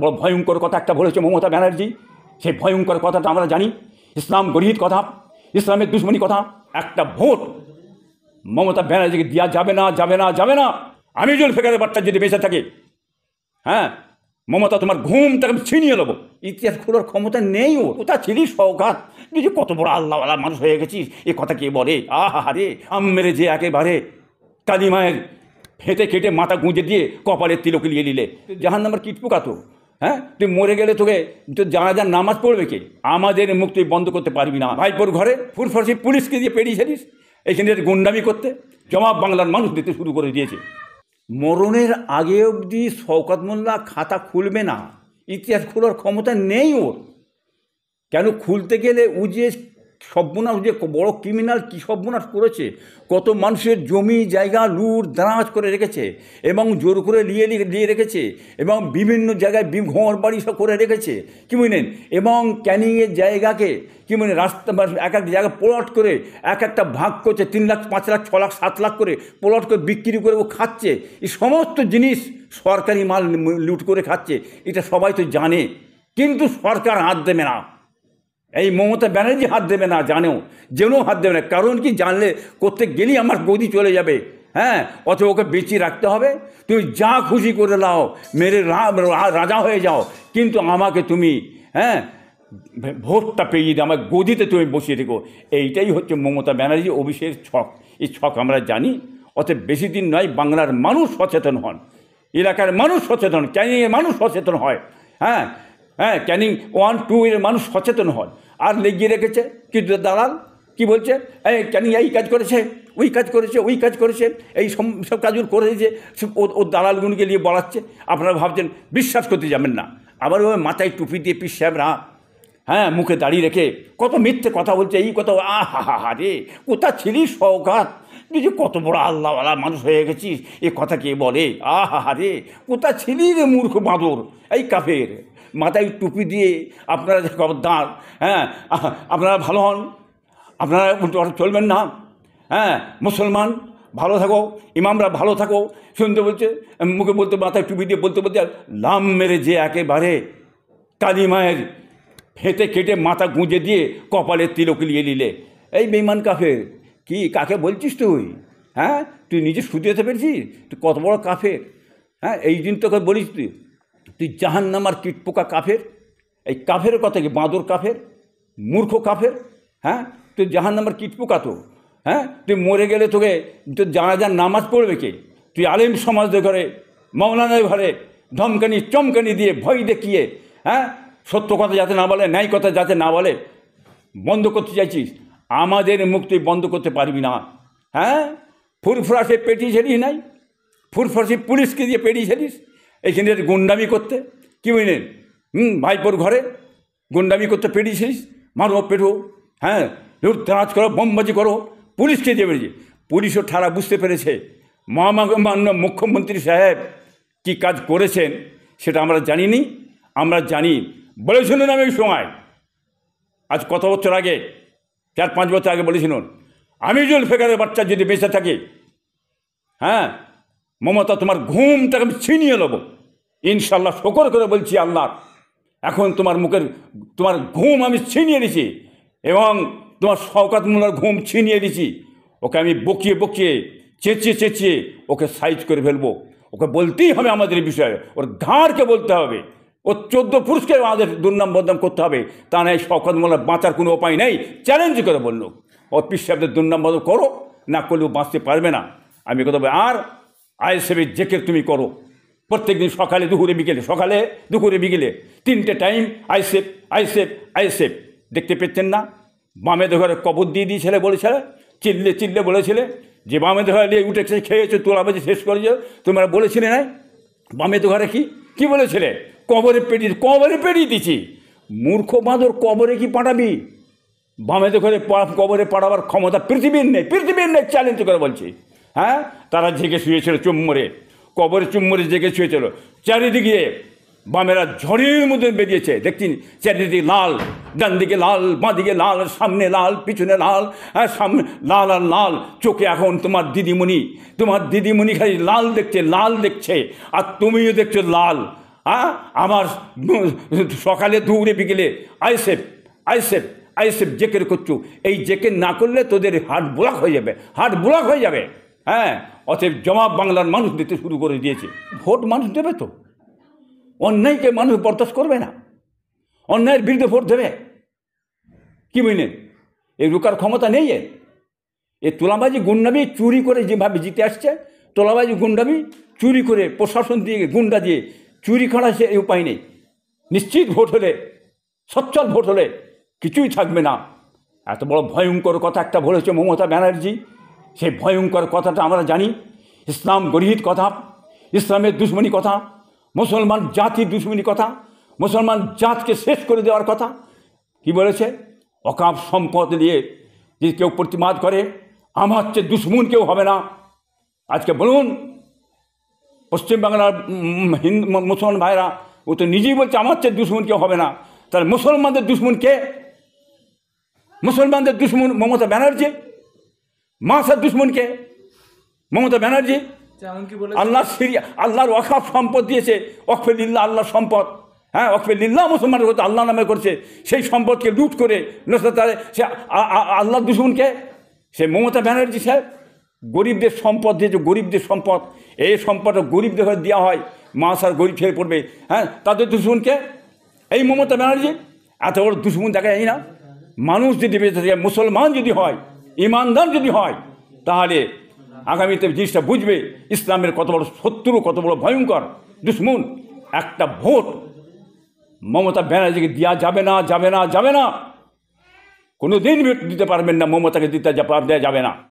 বড় ভয়ঙ্কর কথা একটা বলেছে মমতা ব্যানার্জি। সেই ভয়ঙ্কর কথাটা আমরা জানি, ইসলাম গরিহিত কথা, ইসলামের দুশ্মনী কথা। একটা ভোট মমতা ব্যানার্জিকে দেওয়া যাবে না, যাবে না, যাবে না। আমি জুলফিকারের বাচ্চা যদি বেঁচে থাকে, হ্যাঁ মমতা তোমার ঘুমটাকে ছিনিয়ে দেবো। ইতিহাস খোলার ক্ষমতা নেই ওর। কোথা ছিলি সৌগাত, যে কত বড় আল্লাহওয়ালা মানুষ হয়ে গেছিস, এ কথা কে বলে? আহা রে, আম মেরে যে একেবারে কালী মায়ের ফেটে কেটে মাথা গুঁজে দিয়ে কপালের তিলক নিয়ে নিলে। জাহান্নামের কীটপোকা তো। হ্যাঁ, তুই মরে গেলে তোকে তো জানাজার নামাজ পড়বে কে? আমাদের মুখ তুই বন্ধ করতে পারবি না। ভাইপোর ঘরে ফুরফরসি পুলিশকে দিয়ে পেরিয়েছিলিস এখানে গুন্ডামি করতে। জবাব বাংলার মানুষ দিতে শুরু করে দিয়েছে। মরণের আগে অবধি শওকত মোল্লা খাতা খুলবে না। ইতিহাস খোলার ক্ষমতা নেই ওর। কেন খুলতে গেলে ও যে সর্বনাশ, যে বড় ক্রিমিনাল, কী সর্বনাশ করেছে, কত মানুষের জমি জায়গা লুট দারাজ করে রেখেছে এবং জোর করে নিয়ে রেখেছে এবং বিভিন্ন জায়গায় ঘর বাড়ি সব করে রেখেছে, কি বুঝলেন? এবং ক্যানিংয়ের জায়গাকে কি মানে রাস্তা এক এক জায়গায় প্লট করে এক একটা ভাগ করছে, 3 লাখ 5 লাখ 6 লাখ 7 লাখ করে প্লট করে বিক্রি করে ও খাচ্ছে। এই সমস্ত জিনিস সরকারি মাল লুট করে খাচ্ছে, এটা সবাই তো জানে, কিন্তু সরকার হাত দেবে না। এই মমতা ব্যানার্জি হাত দেবে না, জেনেও হাত দেবে না। কারণ কি, জানলে করতে গেলেই আমার গদি চলে যাবে। হ্যাঁ, অথবা ওকে বেঁচিয়ে রাখতে হবে। তুমি যা খুশি করে নাও, মেরে রাজা হয়ে যাও, কিন্তু আমাকে তুমি ভোটটা পেয়ে দিও, আমার গদিতে তুমি বসিয়ে রেখো। এইটাই হচ্ছে মমতা ব্যানার্জি অভিষেকের ছক। এই ছক আমরা জানি। অতএব বেশি দিন নয়, বাংলার মানুষ সচেতন হন, এলাকার মানুষ সচেতন, ক্যানিংয়ের মানুষ সচেতন হয়। ক্যানিং 1, 2 এর মানুষ সচেতন হয়। আর লেগিয়ে রেখেছে কিন্তু দালাল কি বলছে, ক্যানিং এই কাজ করেছে, ওই কাজ করেছে, ওই কাজ করেছে, এই সব কাজগুলো করে দিয়েছে, ও দালালগুলোকে নিয়ে বলাচ্ছে। আপনারা ভাবছেন, বিশ্বাস করতে যাবেন না। আবার ওই মাথায় টুপি দিয়ে পীর সাহেবরা মুখে দাঁড়িয়ে রেখে কত মিথ্যে কথা বলছে। এই কথা, আহা রে, কোথা ছিলি সৌগাত, যে কত বড় আল্লাহওয়ালা মানুষ হয়ে গেছিস, এ কথা কে বলে? আহা রে, কোথা ছিলি রে মূর্খ বাঁদর, এই কাফের। মাথায় টুপি দিয়ে আপনারা যে খবরদার, আপনারা ভালো হন, আপনারা চলবেন না। মুসলমান ভালো থাকো, ইমামরা ভালো থাকো, শুনতে বলছে, মুখে বলতে, মাথায় টুপি দিয়ে বলতে বলতে লাম মেরে যে একেবারে কালী মায়ের ফেটে কেটে মাথা গুঁজে দিয়ে কপালের তিলক নিয়ে নিলে। এই বেঈমান কাফের, কি কাকে বলছিস তুই? তুই নিজে শুধু পেরেছিস, তুই কত বড় কাফের। এই দিন তোকে বলিস, তুই জাহান্নামার কীটপোকা কাফের। এই কাফের কথা কি, বাঁদর কাফের, মূর্খ কাফের। তুই জাহান্নামার কীটপোকা তো। তুই মরে গেলে তোকে তোর জানাজার নামাজ পড়বে কে? তুই আলেম সমাজদের ঘরে, মৌলানার ঘরে ধমকানি চমকানি দিয়ে ভয় দেখিয়ে, সত্য কথা যাতে না বলে, ন্যায় কথা যাতে না বলে, বন্ধ করতে চাইছিস। আমাদের মুখ তুই বন্ধ করতে পারবি না। ফুরফুরাসে পেটিয়েছিলিস নাই, ফুরফুরাসি পুলিশকে দিয়ে পেটিয়েছিলিস এখানে গুন্ডামি করতে, কি বুঝলেন? ভাইপোর ঘরে গুন্ডামি করতে পেরিয়েছিস, মারো পেটো, লুটতরাজ করো, বোমবাজি করো, পুলিশকে দিয়ে পেরেছে। পুলিশও ঠাড়া বুঝতে পেরেছে মহামান্য মুখ্যমন্ত্রী সাহেব কী কাজ করেছেন সেটা আমরা জানিনি। আমরা জানি, বলেছিলেন আমি ওই সময়, আজ কত বছর আগে, 4-5 বছর আগে বলেছিলেন, আমি জুলফিকারের বাচ্চা যদি বেঁচে থাকি, মমতা তোমার ঘুমটাকে আমি ছিনিয়ে নেবো। ইনশাল্লাহ শকর করে বলছি আল্লাহ, এখন তোমার ঘুম আমি ছিনিয়ে নিছি এবং তোমার শওকত মোল্লার ঘুম ছিনিয়ে দিছি। ওকে আমি বকিয়ে চেঁচিয়ে ওকে সাইজ করে ফেলবো। ওকে বলতেই হবে আমাদের বিষয়ে, ওর ঘাড়কে বলতে হবে, ওর 14 পুরুষকে আমাদের দুর্নাম বদনাম করতে হবে। তা নয় শওকত মোল্লার বাঁচার কোনো উপায় নেই। চ্যালেঞ্জ করে বললো, ওর পীর সাহেবদের দুর্নাম বদনাম করো, না করলেও বাঁচতে পারবে না। আমি কথা বলি, আর আইএসএফের জেকের তুমি করো, প্রত্যেক দিন সকালে দুপুরে বিকেলে, সকালে দুপুরে বিকেলে 3টে টাইম আইএসএফ। দেখতে পেতেন না? বামেদের ঘরে কবর দিয়ে দিয়েছিলে বলেছিলে, চিল্লে বলেছিলে যে বামেদের ঘরে নিয়ে উঠে খেয়েছো, তোলাবাজি শেষ করেছো, তোমরা বলেছিলে না? বামেদের ঘরে কি বলেছিলে? কবরে পেটিয়ে দিচ্ছি। মূর্খ বাঁদর, কবরে কি পাঠাবি? বামেদের ঘরে কবরে পাঠাবার ক্ষমতা পৃথিবীর নেই। চ্যালেঞ্জ করে বলছি। তারা জেগে শুয়েছিল চুম্মরে, কবরে চুম্মরে জেগে শুয়েছিল। চারিদিকে বামেরা ঝড়ের মধ্যে বেরিয়েছে, দেখছি চারিদিকে লাল, ডান দিকে লাল, বাঁ দিকে লাল, সামনে লাল, পিছনে লাল, সামনে লাল আর লাল। চোখে এখন তোমার দিদিমণি খালি লাল দেখছে, আর তুমিও দেখছো লাল। আমার সকালে দুপুরে বিকেলে আইএসএফ আইএসএফ আইএসএফ জেকের করছো, এই জেকের না করলে তোদের হার্ট ব্লক হয়ে যাবে, হার্ট ব্লক হয়ে যাবে। হ্যাঁ, অতএব জবাব বাংলার মানুষ দিতে শুরু করে দিয়েছে। ভোট মানুষ দেবে তো, অন্যায়কে মানুষ বরদাস্ত করবে না, অন্যায়ের বিরুদ্ধে ভোট দেবে। কি বুঝলেন? এই রোকার ক্ষমতা নেই এ তোলাবাজি গুন্ডামি চুরি করে যেভাবে জিতে আসছে, তোলাবাজি গুন্ডামি চুরি করে প্রশাসন দিয়ে গুন্ডা দিয়ে চুরি করা সে উপায় নেই। নিশ্চিত ভোট হলে, সচ্ছল ভোট হলে কিছুই থাকবে না। এত বড় ভয়ঙ্কর কথা একটা বলেছে মমতা ব্যানার্জি, সেই ভয়ঙ্কর কথাটা আমরা জানি। ইসলাম গরিহিত কথা, ইসলামের দুশ্মনী কথা, মুসলমান জাতির দুশ্মনী কথা, মুসলমান জাতকে শেষ করে দেওয়ার কথা। কি বলেছে? অকাপ সম্পদ নিয়ে যদি কেউ প্রতিবাদ করে, আমার চেয়ে দুশ্মন কেউ হবে না। আজকে বলুন, পশ্চিমবাংলার মুসলমান ভাইরা ও তো নিজেই বলছে আমার চেয়ে দুশ্মন কেউ হবে না। তাহলে মুসলমানদের দুশ্মন কে? মুসলমানদের দুশ্মন মমতা ব্যানার্জি। মাসার দুশ্মন কে? মমতা ব্যানার্জি। আল্লাহর ওয়াকফ সম্পদ দিয়েছে, ওয়াকফে লিল্লাহ, আল্লাহর সম্পদ। হ্যাঁ, ওয়াকফে লিল্লাহ মুসলমানের হতে আল্লাহ নামে করছে, সেই সম্পদকে লুট করে সে আল্লাহর দুশ্মনকে সে মমতা ব্যানার্জি সাহেব। গরিবদের সম্পদ দিয়েছে, গরিবদের সম্পদ, এই সম্পদটা গরিবদের হয়ে দেওয়া হয়, মাসার গরিব ছেড়ে পড়বে। হ্যাঁ, তাদের দুশ্মনকে এই মমতা ব্যানার্জি। এত বড় দুশ্মন দেখা যায় না। মানুষ যদি বেঁচে থাকে, মুসলমান যদি হয়, ইমানদার যদি হয়, তাহলে আগামীতে জিনিসটা বুঝবে ইসলামের কত বড় শত্রু, কত বড় ভয়ঙ্কর দুশ্মন। একটা ভোট মমতা ব্যানার্জিকে দেওয়া যাবে না, যাবে না, যাবে না। কোনো দিন দিতে পারবেন না, মমতাকে দিতে দেওয়া যাবে না।